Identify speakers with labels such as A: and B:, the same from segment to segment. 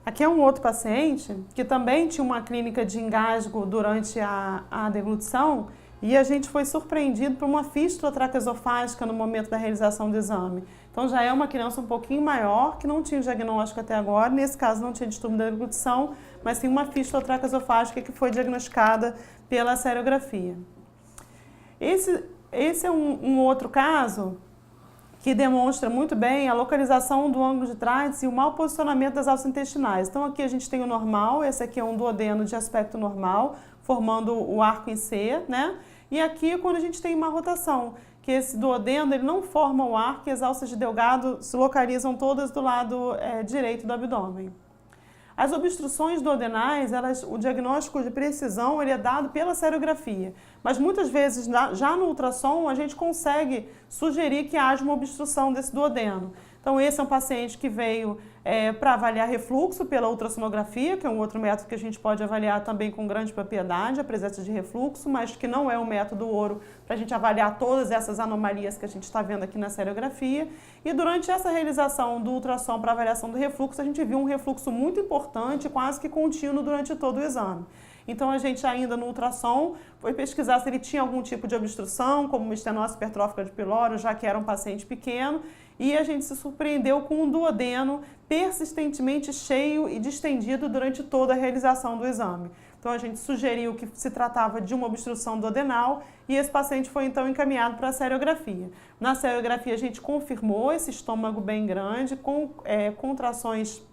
A: Aqui é um outro paciente que também tinha uma clínica de engasgo durante a deglutição e a gente foi surpreendido por uma fístula traqueosofágica no momento da realização do exame. Então já é uma criança um pouquinho maior, que não tinha o diagnóstico até agora, nesse caso não tinha distúrbio da deglutição, mas sim uma fístula traqueosofágica que foi diagnosticada pela serografia. Esse é um outro caso que demonstra muito bem a localização do ângulo de trás e o mau posicionamento das alças intestinais. Então aqui a gente tem o normal, esse aqui é um duodeno de aspecto normal, formando o arco em C, né? E aqui é quando a gente tem uma rotação, que esse duodeno ele não forma o arco e as alças de Delgado se localizam todas do lado direito do abdômen. As obstruções duodenais, o diagnóstico de precisão ele é dado pela serografia, mas muitas vezes já no ultrassom a gente consegue sugerir que haja uma obstrução desse duodeno. Então esse é um paciente que veio para avaliar refluxo pela ultrassonografia, que é um outro método que a gente pode avaliar também com grande propriedade, a presença de refluxo, mas que não é um método ouro para a gente avaliar todas essas anomalias que a gente está vendo aqui na serografia. E durante essa realização do ultrassom para avaliação do refluxo, a gente viu um refluxo muito importante, quase que contínuo durante todo o exame. Então a gente ainda no ultrassom foi pesquisar se ele tinha algum tipo de obstrução, como uma estenose hipertrófica de pylori, já que era um paciente pequeno, e a gente se surpreendeu com um duodeno persistentemente cheio e distendido durante toda a realização do exame. Então a gente sugeriu que se tratava de uma obstrução duodenal e esse paciente foi então encaminhado para a serografia. Na serografia a gente confirmou esse estômago bem grande, com contrações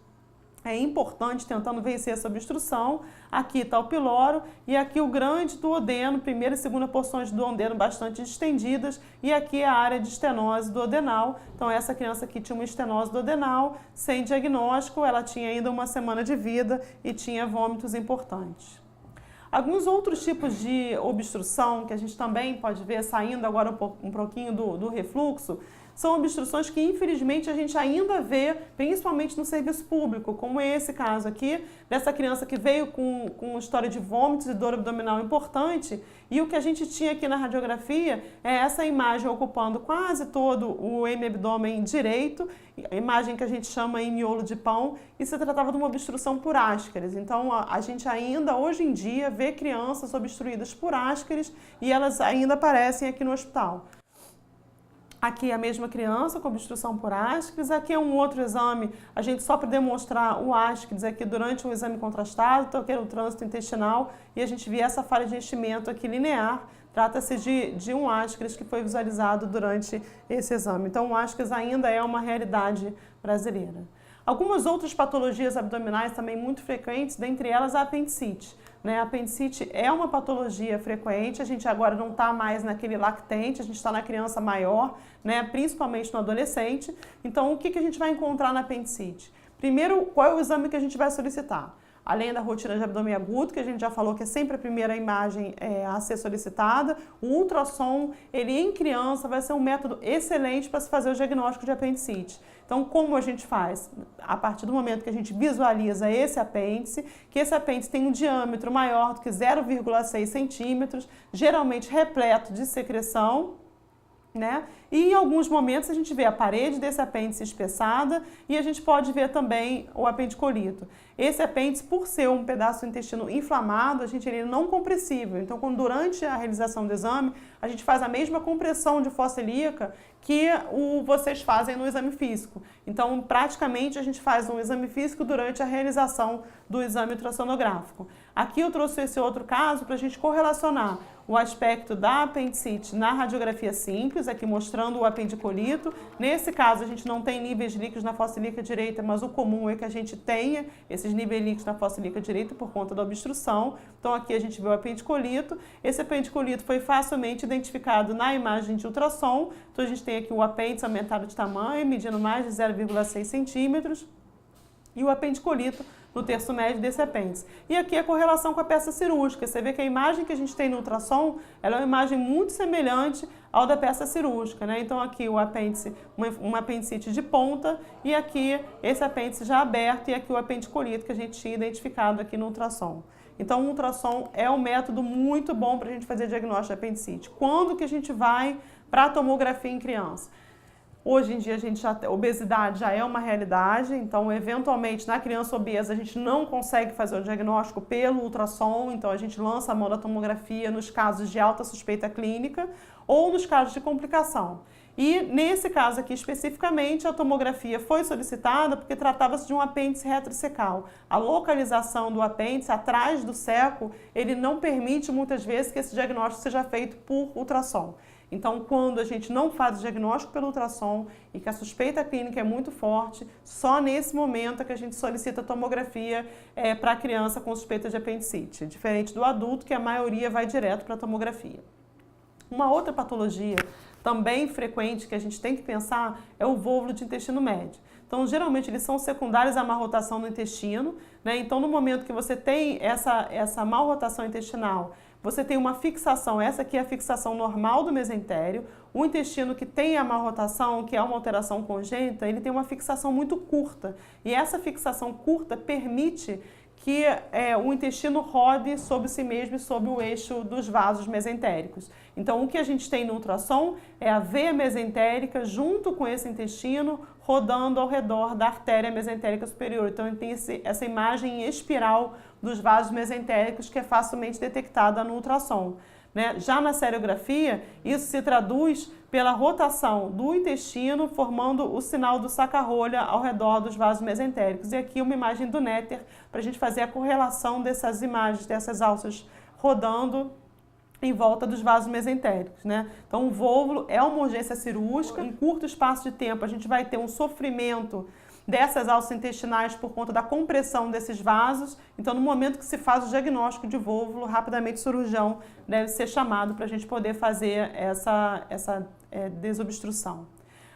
A: importante, tentando vencer essa obstrução. Aqui está o piloro e aqui o grande duodeno, primeira e segunda porções do duodeno bastante distendidas e aqui a área de estenose duodenal. Então essa criança aqui tinha uma estenose duodenal, sem diagnóstico, ela tinha ainda uma semana de vida e tinha vômitos importantes. Alguns outros tipos de obstrução que a gente também pode ver saindo agora um pouquinho do refluxo, são obstruções que infelizmente a gente ainda vê, principalmente no serviço público, como é esse caso aqui, dessa criança que veio com história de vômitos e dor abdominal importante, e o que a gente tinha aqui na radiografia é essa imagem ocupando quase todo o hemiabdômen direito, a imagem que a gente chama em miolo de pão, e se tratava de uma obstrução por ascaris. Então a gente ainda hoje em dia vê crianças obstruídas por ascaris e elas ainda aparecem aqui no hospital. Aqui é a mesma criança com obstrução por ascaris, aqui é um outro exame, a gente só para demonstrar o ascaris aqui durante um exame contrastado, então aqui era o trânsito intestinal e a gente via essa falha de enchimento aqui linear, trata-se de um ascaris que foi visualizado durante esse exame. Então o ascaris ainda é uma realidade brasileira. Algumas outras patologias abdominais também muito frequentes, dentre elas a apendicite. A apendicite é uma patologia frequente, a gente agora não está mais naquele lactente, a gente está na criança maior, principalmente no adolescente. Então, o que a gente vai encontrar na apendicite? Primeiro, qual é o exame que a gente vai solicitar? Além da rotina de abdômen agudo, que a gente já falou que é sempre a primeira imagem a ser solicitada, o ultrassom, ele em criança vai ser um método excelente para se fazer o diagnóstico de apendicite. Então, como a gente faz? A partir do momento que a gente visualiza esse apêndice, que esse apêndice tem um diâmetro maior do que 0,6 centímetros, geralmente repleto de secreção, E em alguns momentos a gente vê a parede desse apêndice espessada e a gente pode ver também o apendicolito. Esse apêndice, por ser um pedaço do intestino inflamado, ele é não compressível. Então, durante a realização do exame, a gente faz a mesma compressão de fossa ilíaca que vocês fazem no exame físico. Então, praticamente, a gente faz um exame físico durante a realização do exame ultrassonográfico. Aqui eu trouxe esse outro caso para a gente correlacionar o aspecto da apendicite na radiografia simples, aqui mostrando o apendicolito. Nesse caso, a gente não tem níveis líquidos na fossa ilíaca direita, mas o comum é que a gente tenha esses níveis líquidos na fossa ilíaca direita por conta da obstrução. Então, aqui a gente vê o apendicolito. Esse apendicolito foi facilmente identificado na imagem de ultrassom. Então, a gente tem aqui o apêndice aumentado de tamanho, medindo mais de 0,6 centímetros. E o apendicolito no terço médio desse apêndice. E aqui a correlação com a peça cirúrgica. Você vê que a imagem que a gente tem no ultrassom, ela é uma imagem muito semelhante ao da peça cirúrgica, Então aqui o apêndice, uma apendicite de ponta, e aqui esse apêndice já aberto, e aqui o apendicolito que a gente tinha identificado aqui no ultrassom. Então o ultrassom é um método muito bom para a gente fazer diagnóstico de apendicite. Quando que a gente vai para a tomografia em criança? Hoje em dia obesidade já é uma realidade, então eventualmente na criança obesa a gente não consegue fazer o diagnóstico pelo ultrassom, então a gente lança a mão da tomografia nos casos de alta suspeita clínica ou nos casos de complicação. E nesse caso aqui especificamente a tomografia foi solicitada porque tratava-se de um apêndice retrocecal. A localização do apêndice atrás do seco, ele não permite muitas vezes que esse diagnóstico seja feito por ultrassom. Então, quando a gente não faz o diagnóstico pelo ultrassom e que a suspeita clínica é muito forte, só nesse momento é que a gente solicita a tomografia para a criança com suspeita de apendicite, diferente do adulto, que a maioria vai direto para a tomografia. Uma outra patologia também frequente que a gente tem que pensar é o vôvulo de intestino médio. Então, geralmente, eles são secundários à má rotação do intestino, né? Então, no momento que você tem essa má rotação intestinal, você tem uma fixação, essa aqui é a fixação normal do mesentério. O intestino que tem a má rotação, que é uma alteração congênita, ele tem uma fixação muito curta. E essa fixação curta permite que o intestino rode sobre si mesmo e sobre o eixo dos vasos mesentéricos. Então, o que a gente tem no ultrassom é a veia mesentérica junto com esse intestino rodando ao redor da artéria mesentérica superior. Então, tem essa imagem em espiral dos vasos mesentéricos que é facilmente detectada no ultrassom. Né? Já na serografia, isso se traduz pela rotação do intestino, formando o sinal do saca-rolha ao redor dos vasos mesentéricos. E aqui uma imagem do néter para a gente fazer a correlação dessas imagens, dessas alças rodando em volta dos vasos mesentéricos, né? Então, o vôvulo é uma urgência cirúrgica. Em curto espaço de tempo, a gente vai ter um sofrimento dessas alças intestinais por conta da compressão desses vasos. Então, no momento que se faz o diagnóstico de vôvulo, rapidamente o cirurgião deve ser chamado para a gente poder fazer essa desobstrução.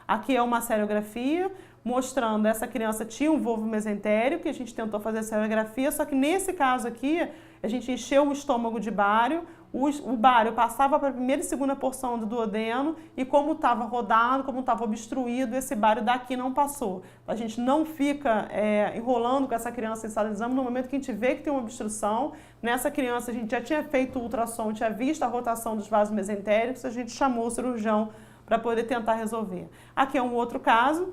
A: Aqui é uma serografia mostrando essa criança tinha um vôvulo mesentérico, que a gente tentou fazer a serografia, só que nesse caso aqui, a gente encheu o estômago de bário, o bário passava para a primeira e segunda porção do duodeno e como estava rodado, como estava obstruído, esse bário daqui não passou. A gente não fica enrolando com essa criança em sala de exame. No momento que a gente vê que tem uma obstrução, nessa criança a gente já tinha feito o ultrassom, tinha visto a rotação dos vasos mesentéricos, a gente chamou o cirurgião para poder tentar resolver. Aqui é um outro caso,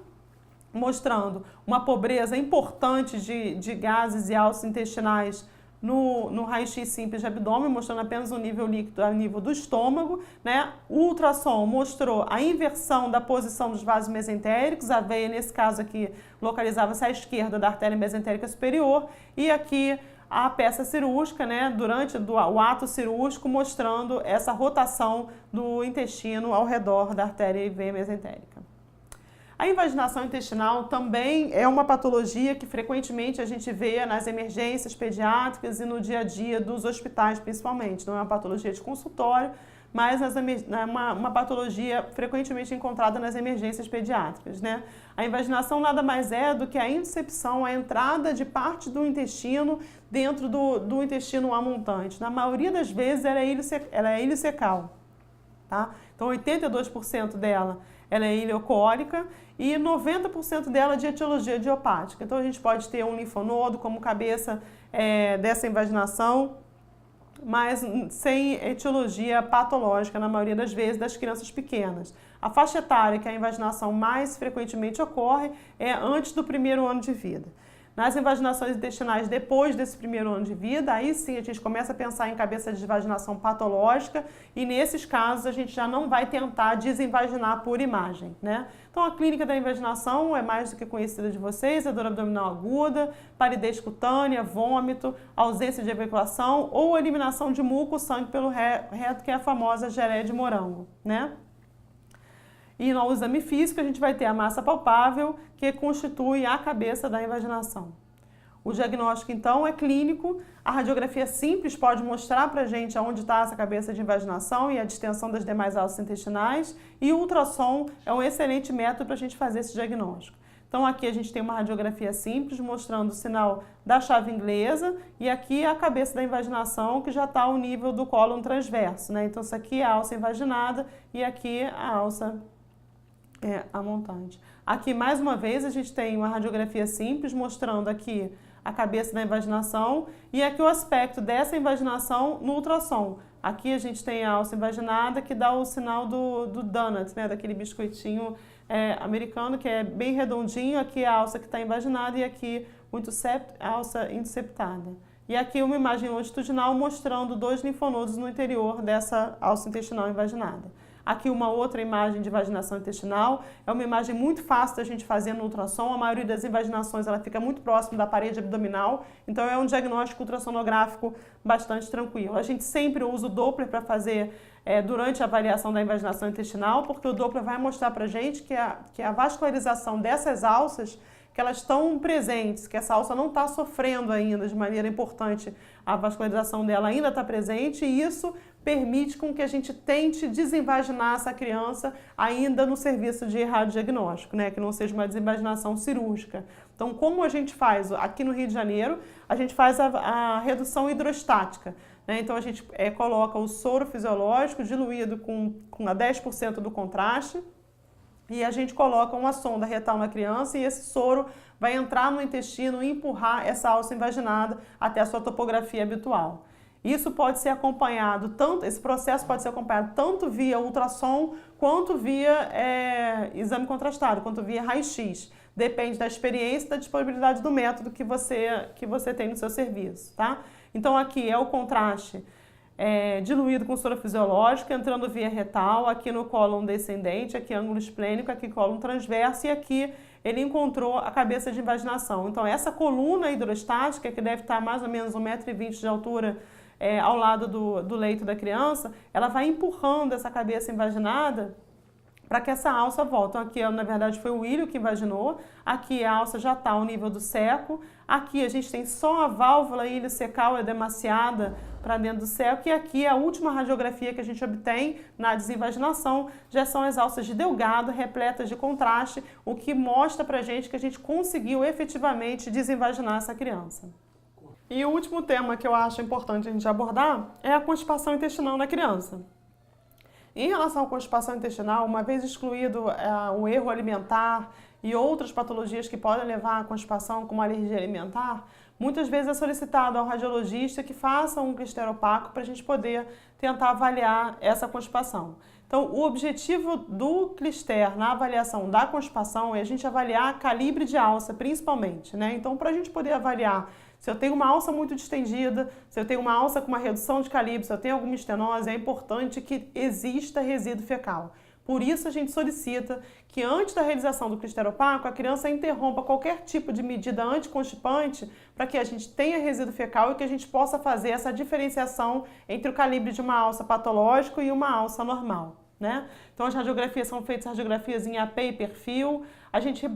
A: mostrando uma pobreza importante de gases e alças intestinais no raio-x simples de abdômen, mostrando apenas um nível líquido a nível do estômago, né? O ultrassom mostrou a inversão da posição dos vasos mesentéricos, a veia, nesse caso aqui, localizava-se à esquerda da artéria mesentérica superior, e aqui a peça cirúrgica, né, durante o ato cirúrgico, mostrando essa rotação do intestino ao redor da artéria e veia mesentérica. A invaginação intestinal também é uma patologia que frequentemente a gente vê nas emergências pediátricas e no dia a dia dos hospitais, principalmente. Não é uma patologia de consultório, mas é uma patologia frequentemente encontrada nas emergências pediátricas, né? A invaginação nada mais é do que a intuscepção, a entrada de parte do intestino dentro do intestino amontante. Na maioria das vezes ela é ileocecal, tá? Então 82% dela ela é ileocólica e 90% dela de etiologia idiopática. Então a gente pode ter um linfonodo como cabeça dessa invaginação, mas sem etiologia patológica, na maioria das vezes, das crianças pequenas. A faixa etária que a invaginação mais frequentemente ocorre é antes do primeiro ano de vida. Nas invaginações intestinais depois desse primeiro ano de vida, aí sim a gente começa a pensar em cabeça de invaginação patológica e nesses casos a gente já não vai tentar desinvaginar por imagem, né? Então a clínica da invaginação é mais do que conhecida de vocês, é dor abdominal aguda, palidez cutânea, vômito, ausência de evaculação ou eliminação de muco, sangue pelo reto, que é a famosa gereia de morango, né? E no exame físico a gente vai ter a massa palpável, que constitui a cabeça da invaginação. O diagnóstico, então, é clínico. A radiografia simples pode mostrar para a gente onde está essa cabeça de invaginação e a distensão das demais alças intestinais. E o ultrassom é um excelente método para a gente fazer esse diagnóstico. Então, aqui a gente tem uma radiografia simples mostrando o sinal da chave inglesa e aqui a cabeça da invaginação, que já está ao nível do cólon transverso, né? Então, isso aqui é a alça invaginada e aqui a alça amontante. Aqui, mais uma vez, a gente tem uma radiografia simples mostrando aqui a cabeça da invaginação e aqui o aspecto dessa invaginação no ultrassom. Aqui a gente tem a alça invaginada que dá o sinal do donut, né? Daquele biscoitinho americano que é bem redondinho. Aqui é a alça que está invaginada e aqui a alça interceptada. E aqui uma imagem longitudinal mostrando 2 linfonodos no interior dessa alça intestinal invaginada. Aqui uma outra imagem de vaginação intestinal, é uma imagem muito fácil da gente fazer no ultrassom, a maioria das invaginações ela fica muito próximo da parede abdominal, então é um diagnóstico ultrassonográfico bastante tranquilo. A gente sempre usa o Doppler para fazer durante a avaliação da invaginação intestinal, porque o Doppler vai mostrar para a gente que a vascularização dessas alças, que elas estão presentes, que essa alça não está sofrendo ainda de maneira importante, a vascularização dela ainda está presente e isso permite com que a gente tente desinvaginar essa criança ainda no serviço de radiodiagnóstico, né? Que não seja uma desinvaginação cirúrgica. Então, como a gente faz aqui no Rio de Janeiro, a gente faz a redução hidrostática, né? Então, a gente coloca o soro fisiológico diluído com a 10% do contraste, e a gente coloca uma sonda retal na criança e esse soro vai entrar no intestino e empurrar essa alça invaginada até a sua topografia habitual. Isso pode ser acompanhado, esse processo pode ser acompanhado tanto via ultrassom quanto via exame contrastado, quanto via raio-x. Depende da experiência e da disponibilidade do método que você tem no seu serviço, tá? Então aqui é o contraste diluído com soro fisiológico, entrando via retal, aqui no cólon descendente, aqui ângulo esplênico, aqui cólon transverso e aqui ele encontrou a cabeça de invaginação. Então essa coluna hidrostática, que deve estar mais ou menos 1,20 m de altura ao lado do leito da criança, ela vai empurrando essa cabeça invaginada para que essa alça volte. Então aqui, na verdade, foi o ilho que invaginou, aqui a alça já está ao nível do seco, aqui a gente tem só a válvula ilho-secal edemaciada para dentro do seco, e aqui a última radiografia que a gente obtém na desinvaginação já são as alças de Delgado, repletas de contraste, o que mostra para a gente que a gente conseguiu efetivamente desinvaginar essa criança. E o último tema que eu acho importante a gente abordar é a constipação intestinal na criança. Em relação à constipação intestinal, uma vez excluído o erro alimentar e outras patologias que podem levar à constipação, como a alergia alimentar, muitas vezes é solicitado ao radiologista que faça um clisteropaco para a gente poder tentar avaliar essa constipação. Então, o objetivo do clister na avaliação da constipação é a gente avaliar calibre de alça, principalmente, né? Então, para a gente poder avaliar se eu tenho uma alça muito distendida, se eu tenho uma alça com uma redução de calibre, se eu tenho alguma estenose, é importante que exista resíduo fecal. Por isso, a gente solicita que antes da realização do clisteropaco, a criança interrompa qualquer tipo de medida anticonstipante para que a gente tenha resíduo fecal e que a gente possa fazer essa diferenciação entre o calibre de uma alça patológica e uma alça normal, né? Então, as radiografias são feitas radiografias em AP e perfil. A gente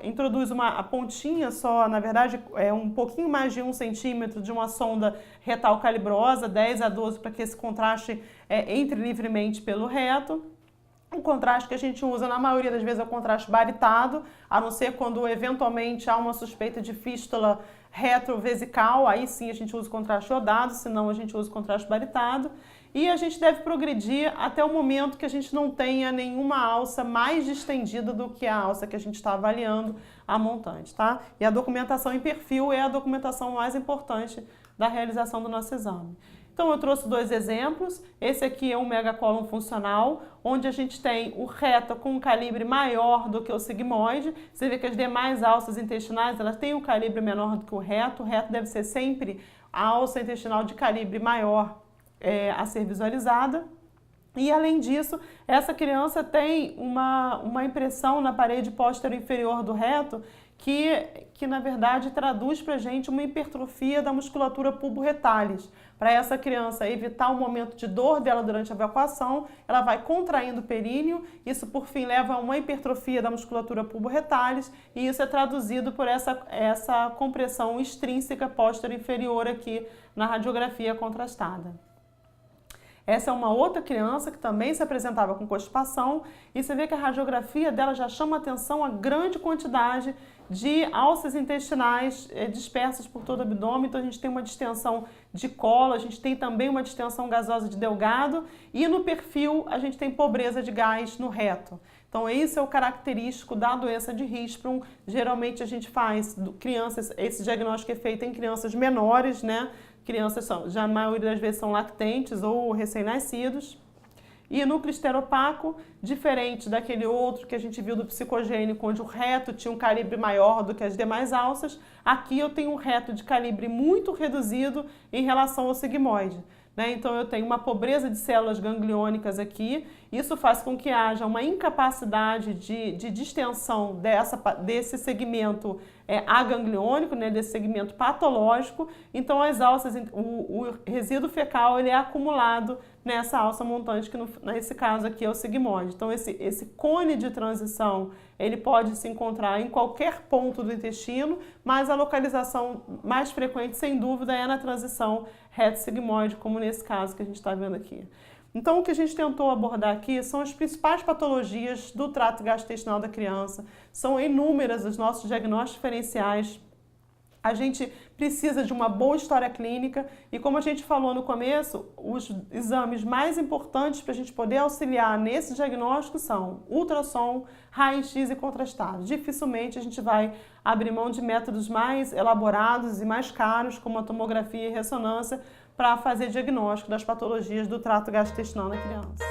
A: introduz a pontinha só, na verdade, um pouquinho mais de 1 centímetro de uma sonda retal calibrosa, 10 a 12, para que esse contraste entre livremente pelo reto. O contraste que a gente usa, na maioria das vezes, é o contraste baritado, a não ser quando eventualmente há uma suspeita de fístula retrovesical, aí sim a gente usa o contraste iodado, senão a gente usa o contraste baritado. E a gente deve progredir até o momento que a gente não tenha nenhuma alça mais distendida do que a alça que a gente está avaliando a montante, tá? E a documentação em perfil é a documentação mais importante da realização do nosso exame. Então, eu trouxe 2 exemplos. Esse aqui é um megacólon funcional, onde a gente tem o reto com um calibre maior do que o sigmoide. Você vê que as demais alças intestinais, elas têm um calibre menor do que o reto. O reto deve ser sempre a alça intestinal de calibre maior a ser visualizada. E, além disso, essa criança tem uma impressão na parede posterior inferior do reto que na verdade traduz para a gente uma hipertrofia da musculatura pubo-retalis. Para essa criança evitar o momento de dor dela durante a evacuação, ela vai contraindo o períneo, isso por fim leva a uma hipertrofia da musculatura pubo-retalis e isso é traduzido por essa compressão extrínseca posterior inferior aqui na radiografia contrastada. Essa é uma outra criança que também se apresentava com constipação e você vê que a radiografia dela já chama atenção a grande quantidade de alças intestinais dispersas por todo o abdômen. Então a gente tem uma distensão de colo, a gente tem também uma distensão gasosa de Delgado e no perfil a gente tem pobreza de gás no reto. Então esse é o característico da doença de Hirschsprung. Geralmente a gente faz crianças, esse diagnóstico é feito em crianças menores, né? crianças já a maioria das vezes são lactentes ou recém-nascidos. E núcleo esteropaco, diferente daquele outro que a gente viu do psicogênico, onde o reto tinha um calibre maior do que as demais alças, aqui eu tenho um reto de calibre muito reduzido em relação ao sigmoide. Então eu tenho uma pobreza de células gangliônicas aqui, isso faz com que haja uma incapacidade de distensão desse segmento agangliônico, desse segmento patológico. Então as alças, o resíduo fecal ele é acumulado nessa alça montante, que nesse caso aqui é o sigmoide. Então esse cone de transição ele pode se encontrar em qualquer ponto do intestino, mas a localização mais frequente, sem dúvida, é na transição reto-sigmoide, como nesse caso que a gente está vendo aqui. Então, o que a gente tentou abordar aqui são as principais patologias do trato gastrointestinal da criança. São inúmeras os nossos diagnósticos diferenciais. A gente precisa de uma boa história clínica e, como a gente falou no começo, os exames mais importantes para a gente poder auxiliar nesse diagnóstico são ultrassom, raio-x e contrastado. Dificilmente a gente vai abrir mão de métodos mais elaborados e mais caros, como a tomografia e ressonância, para fazer diagnóstico das patologias do trato gastrointestinal na criança.